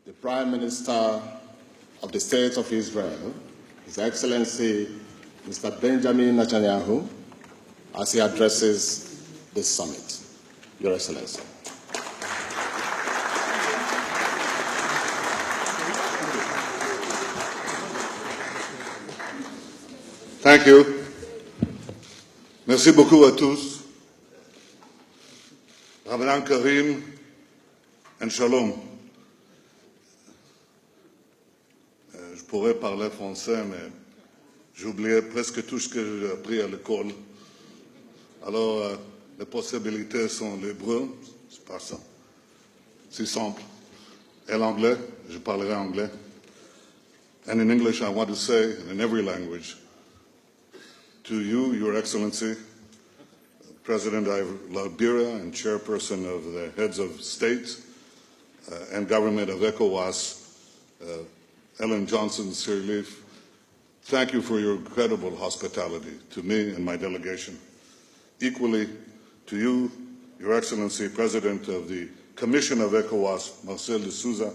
the Prime Minister of the State of Israel, His Excellency Mr. Benjamin Netanyahu, as he addresses this summit. Your Excellency. Thank you. Merci beaucoup à tous. Ramadan Kareem and Shalom. Je pourrais parler français, mais j'oubliais presque tout ce que j'ai appris à l'école. Alors, les possibilités sont l'hébreu, c'est pas ça. C'est simple. Et l'anglais, je parlerai anglais. And in English, I want to say, in every language, to you, Your Excellency, President of Liberia and Chairperson of the Heads of State and Government of ECOWAS, Ellen Johnson Sirleaf, thank you for your incredible hospitality to me and my delegation. Equally to you, Your Excellency, President of the Commission of ECOWAS, Marcel de Souza,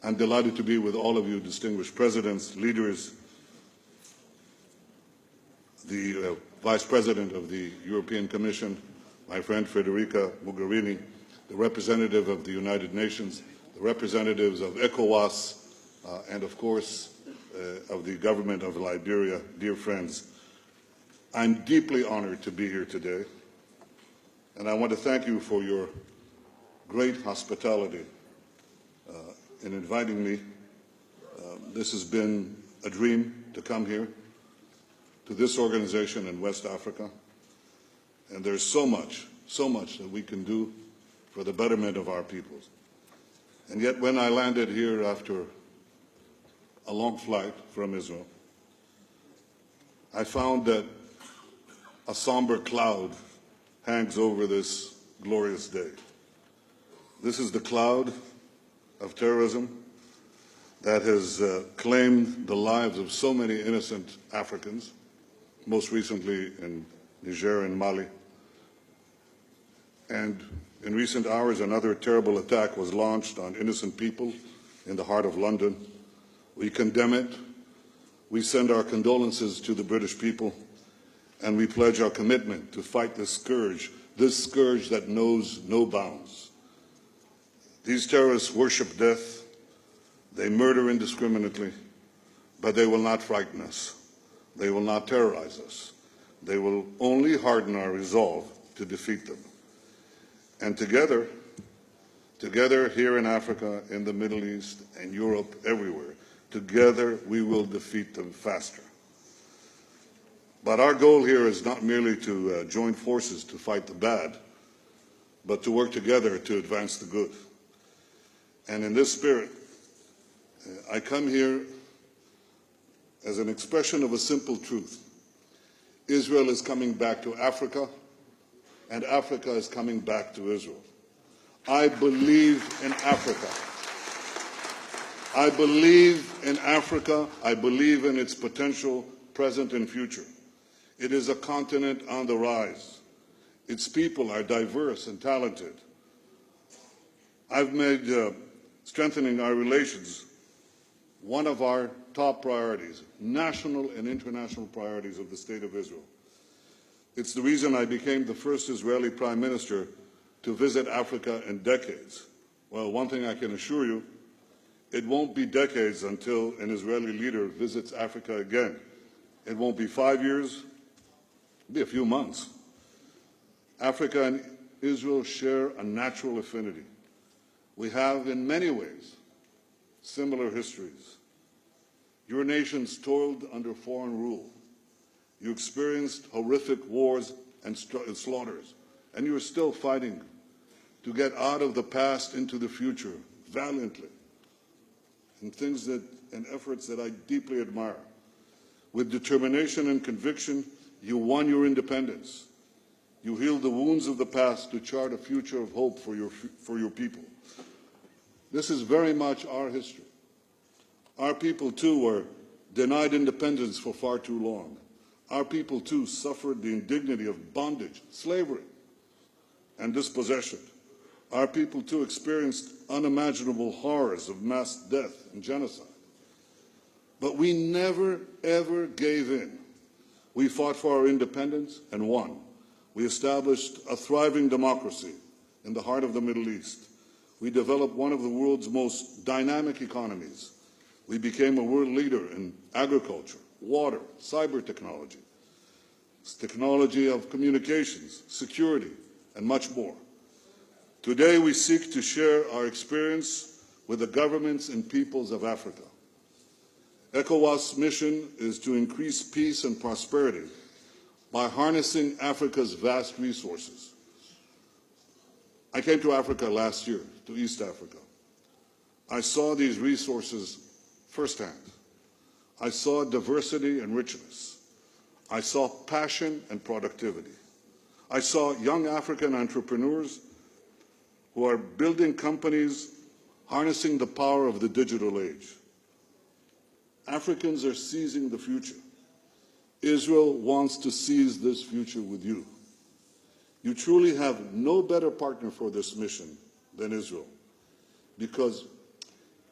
I'm delighted to be with all of you, distinguished presidents, leaders, the Vice President of the European Commission, my friend Federica Mogherini, the representative of the United Nations, the representatives of ECOWAS, and of course of the government of Liberia, dear friends. I'm deeply honored to be here today, and I want to thank you for your great hospitality in inviting me. This has been a dream to come here, to this organization in West Africa, and there's so much that we can do for the betterment of our peoples. And yet when I landed here after a long flight from Israel, I found that a somber cloud hangs over this glorious day. This is the cloud of terrorism that has claimed the lives of so many innocent Africans, most recently in Niger and Mali. And in recent hours, another terrible attack was launched on innocent people in the heart of London. We condemn it. We send our condolences to the British people, and we pledge our commitment to fight this scourge that knows no bounds. These terrorists worship death. They murder indiscriminately, but they will not frighten us. They will not terrorize us. They will only harden our resolve to defeat them. And together here in Africa, in the Middle East, and Europe, everywhere, together we will defeat them faster. But our goal here is not merely to join forces to fight the bad, but to work together to advance the good. And in this spirit, I come here as an expression of a simple truth. Israel is coming back to Africa, and Africa is coming back to Israel. I believe in Africa. I believe in Africa. I believe in its potential, present and future. It is a continent on the rise. Its people are diverse and talented. I've made strengthening our relations one of our top priorities, national and international priorities of the State of Israel. It's the reason I became the first Israeli Prime Minister to visit Africa in decades. Well, one thing I can assure you, it won't be decades until an Israeli leader visits Africa again. It won't be 5 years, it'll be a few months. Africa and Israel share a natural affinity. We have, in many ways, similar histories. Your nations toiled under foreign rule. You experienced horrific wars and slaughters, and you are still fighting to get out of the past into the future valiantly, in efforts that I deeply admire. With determination and conviction, you won your independence. You healed the wounds of the past to chart a future of hope for your people. This is very much our history. Our people, too, were denied independence for far too long. Our people, too, suffered the indignity of bondage, slavery, and dispossession. Our people, too, experienced unimaginable horrors of mass death and genocide. But we never, ever gave in. We fought for our independence and won. We established a thriving democracy in the heart of the Middle East. We developed one of the world's most dynamic economies. We became a world leader in agriculture, water, cyber technology, technology of communications, security, and much more. Today, we seek to share our experience with the governments and peoples of Africa. ECOWAS' mission is to increase peace and prosperity by harnessing Africa's vast resources. I came to Africa last year, to East Africa. I saw these resources firsthand. I saw diversity and richness. I saw passion and productivity. I saw young African entrepreneurs who are building companies harnessing the power of the digital age. Africans are seizing the future. Israel wants to seize this future with you. You truly have no better partner for this mission than Israel, because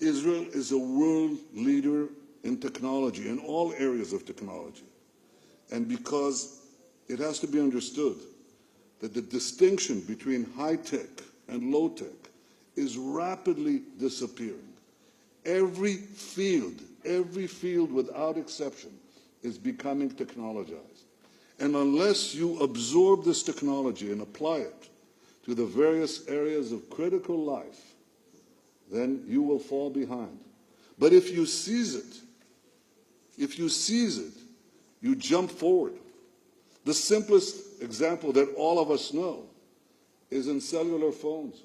Israel is a world leader in technology, in all areas of technology, and because it has to be understood that the distinction between high-tech and low-tech is rapidly disappearing. Every field without exception is becoming technologized. And unless you absorb this technology and apply it to the various areas of critical life, then you will fall behind. But if you seize it, you jump forward. The simplest example that all of us know is in cellular phones.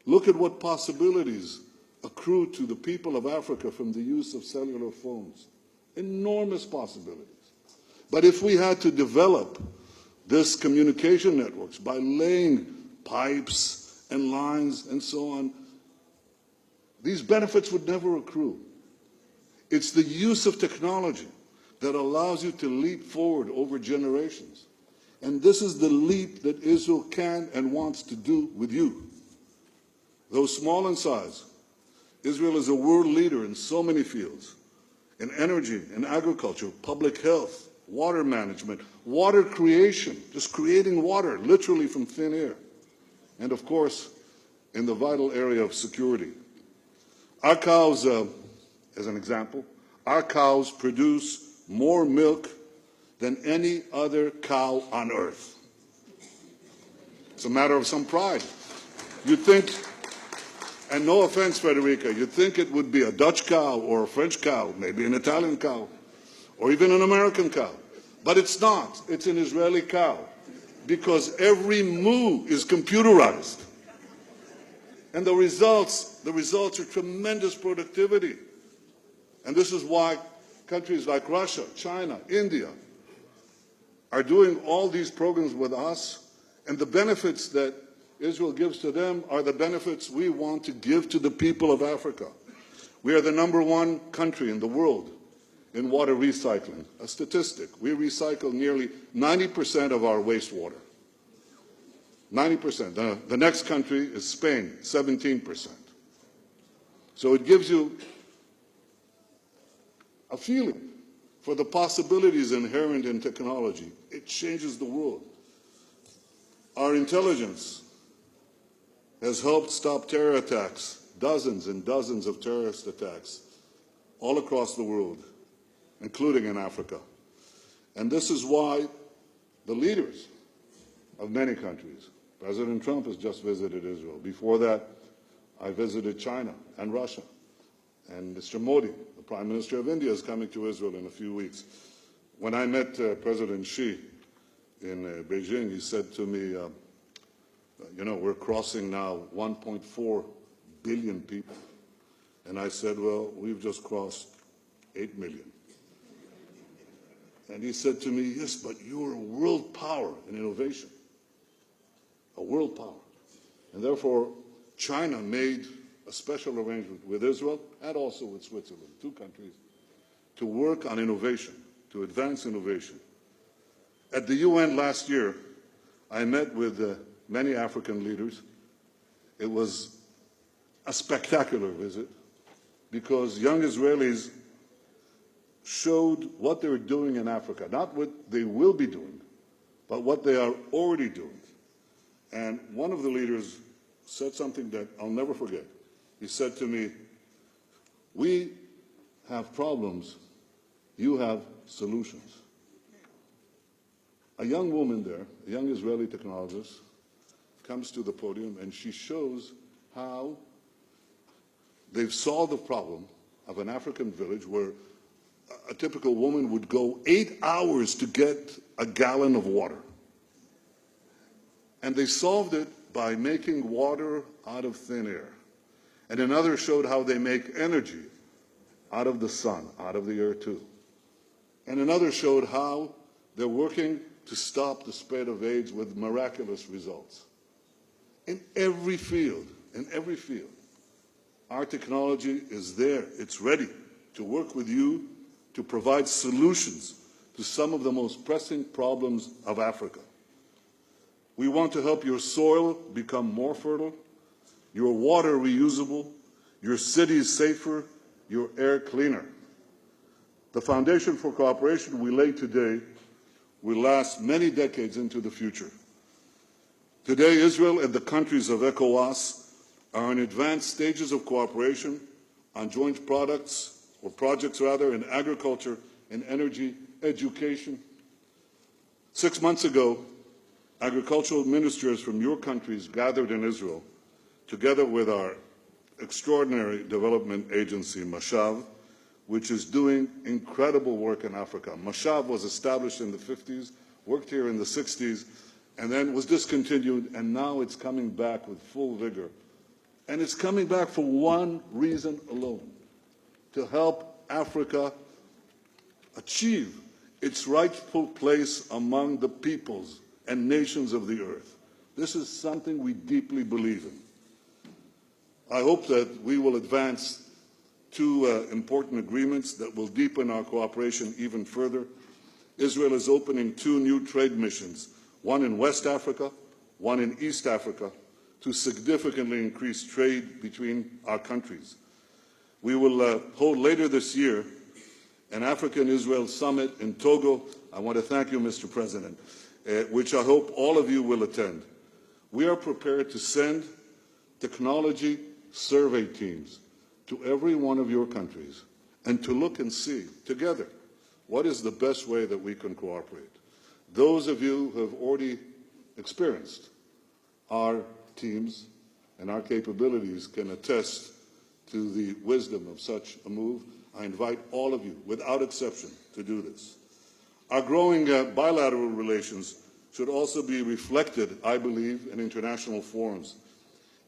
Look at what possibilities accrue to the people of Africa from the use of cellular phones. Enormous possibilities. But if we had to develop this communication networks by laying pipes and lines and so on, these benefits would never accrue. It's the use of technology that allows you to leap forward over generations. And this is the leap that Israel can and wants to do with you. Though small in size, Israel is a world leader in so many fields, in energy, in agriculture, public health, water management, water creation, just creating water literally from thin air, and of course, in the vital area of security. Our cows, as an example, our cows produce more milk than any other cow on earth. It's a matter of some pride. You'd think, and no offense, Federica, you'd think it would be a Dutch cow or a French cow, maybe an Italian cow, or even an American cow. But it's not. It's an Israeli cow, because every moo is computerized. And the results are tremendous productivity. And this is why countries like Russia, China, India are doing all these programs with us, and the benefits that Israel gives to them are the benefits we want to give to the people of Africa. We are the #1 country in the world in water recycling. A statistic, we recycle nearly 90% of our wastewater. 90%. The next country is Spain, 17%. So it gives you a feeling for the possibilities inherent in technology. It changes the world. Our intelligence has helped stop terror attacks, dozens and dozens of terrorist attacks all across the world, including in Africa. And this is why the leaders of many countries, President Trump has just visited Israel. Before that, I visited China and Russia. And Mr. Modi, the Prime Minister of India, is coming to Israel in a few weeks. When I met President Xi in Beijing, he said to me, we're crossing now 1.4 billion people. And I said, well, we've just crossed 8 million. And he said to me, yes, but you're a world power in innovation. A world power. And therefore, China made a special arrangement with Israel and also with Switzerland, 2 countries, to work on innovation, to advance innovation. At the UN last year, I met with many African leaders, It was a spectacular visit because young Israelis showed what they were doing in Africa, not what they will be doing, but what they are already doing. And one of the leaders said something that I'll never forget. He said to me, "We have problems, you have solutions." A young woman there, a young Israeli technologist, comes to the podium and she shows how they've solved the problem of an African village where a typical woman would go 8 hours to get a gallon of water. And they solved it by making water out of thin air. And another showed how they make energy out of the sun, out of the air too. And another showed how they're working to stop the spread of AIDS with miraculous results. In every field, our technology is there. It's ready to work with you to provide solutions to some of the most pressing problems of Africa. We want to help your soil become more fertile, your water reusable, your cities safer, your air cleaner. The foundation for cooperation we lay today will last many decades into the future. Today, Israel and the countries of ECOWAS are in advanced stages of cooperation on joint projects in agriculture and energy, education. 6 months ago, agricultural ministers from your countries gathered in Israel, together with our extraordinary development agency, Mashav, which is doing incredible work in Africa. Mashav was established in the 50s, worked here in the 60s, and then was discontinued, and now it's coming back with full vigor. And it's coming back for one reason alone: to help Africa achieve its rightful place among the peoples and nations of the earth. This is something we deeply believe in. I hope that we will advance two important agreements that will deepen our cooperation even further. Israel is opening 2 new trade missions, one in West Africa, one in East Africa, to significantly increase trade between our countries. We will hold later this year an African-Israel summit in Togo. I want to thank you, Mr. President, which I hope all of you will attend. We are prepared to send technology survey teams to every one of your countries and to look and see together what is the best way that we can cooperate. Those of you who have already experienced our teams and our capabilities can attest to the wisdom of such a move. I invite all of you, without exception, to do this. Our growing bilateral relations should also be reflected, I believe, in international forums.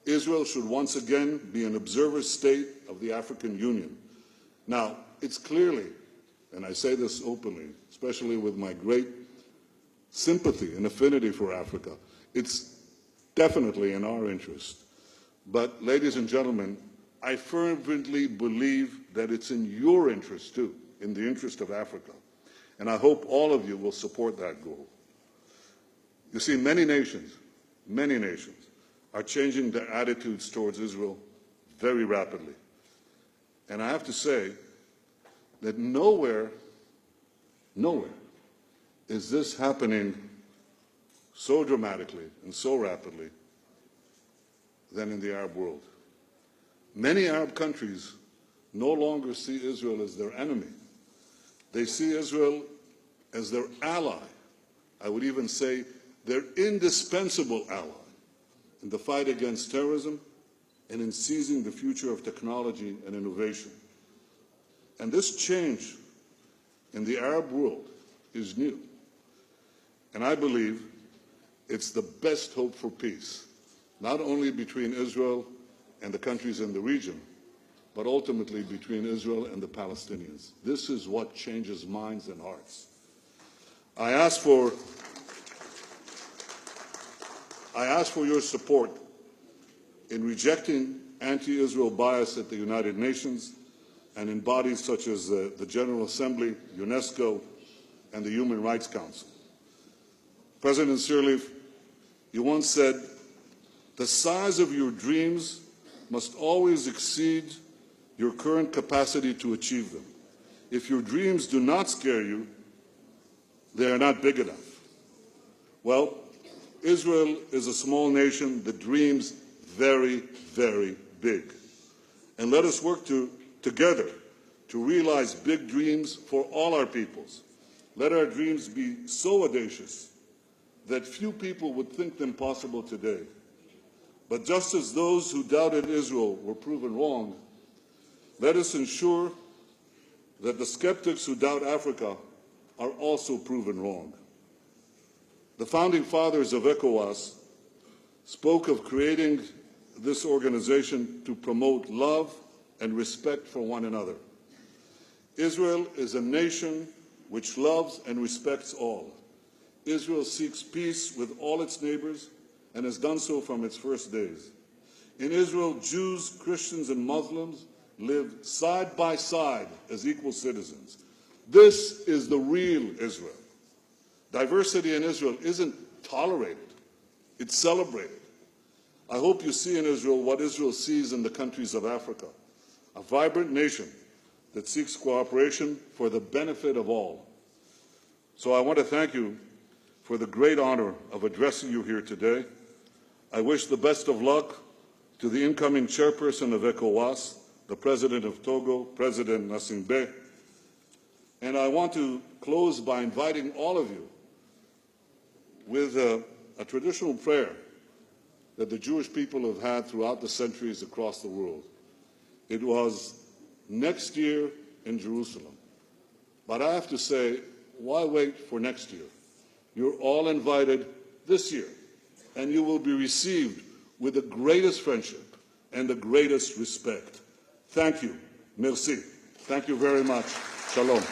Israel should once again be an observer state of the African Union. Now, it's clearly, and I say this openly, especially with my great sympathy and affinity for Africa, it's definitely in our interest. But, ladies and gentlemen, I fervently believe that it's in your interest too, in the interest of Africa. And I hope all of you will support that goal. You see, many nations are changing their attitudes towards Israel very rapidly. And I have to say that nowhere is this happening so dramatically and so rapidly than in the Arab world. Many Arab countries no longer see Israel as their enemy. They see Israel as their ally. I would even say their indispensable ally in the fight against terrorism and in seizing the future of technology and innovation. And this change in the Arab world is new. And I believe it's the best hope for peace, not only between Israel and the countries in the region, but ultimately between Israel and the Palestinians. This is what changes minds and hearts. I ask for your support in rejecting anti-Israel bias at the United Nations and in bodies such as the General Assembly, UNESCO, and the Human Rights Council. President Sirleaf, you once said, The size of your dreams must always exceed your current capacity to achieve them. If your dreams do not scare you, they are not big enough. Well, Israel is a small nation that dreams very, very big. And let us work together to realize big dreams for all our peoples. Let our dreams be so audacious that few people would think them possible today. But just as those who doubted Israel were proven wrong, let us ensure that the skeptics who doubt Africa are also proven wrong. The founding fathers of ECOWAS spoke of creating this organization to promote love and respect for one another. Israel is a nation which loves and respects all. Israel seeks peace with all its neighbors and has done so from its first days. In Israel, Jews, Christians, and Muslims live side by side as equal citizens. This is the real Israel. Diversity in Israel isn't tolerated, it's celebrated. I hope you see in Israel what Israel sees in the countries of Africa, a vibrant nation that seeks cooperation for the benefit of all. So I want to thank you for the great honor of addressing you here today. I wish the best of luck to the incoming chairperson of ECOWAS, the President of Togo, President Nassimbe. And I want to close by inviting all of you with a traditional prayer that the Jewish people have had throughout the centuries across the world. It was next year in Jerusalem. But I have to say, why wait for next year? You're all invited this year, and you will be received with the greatest friendship and the greatest respect. Thank you. Merci. Thank you very much. Shalom.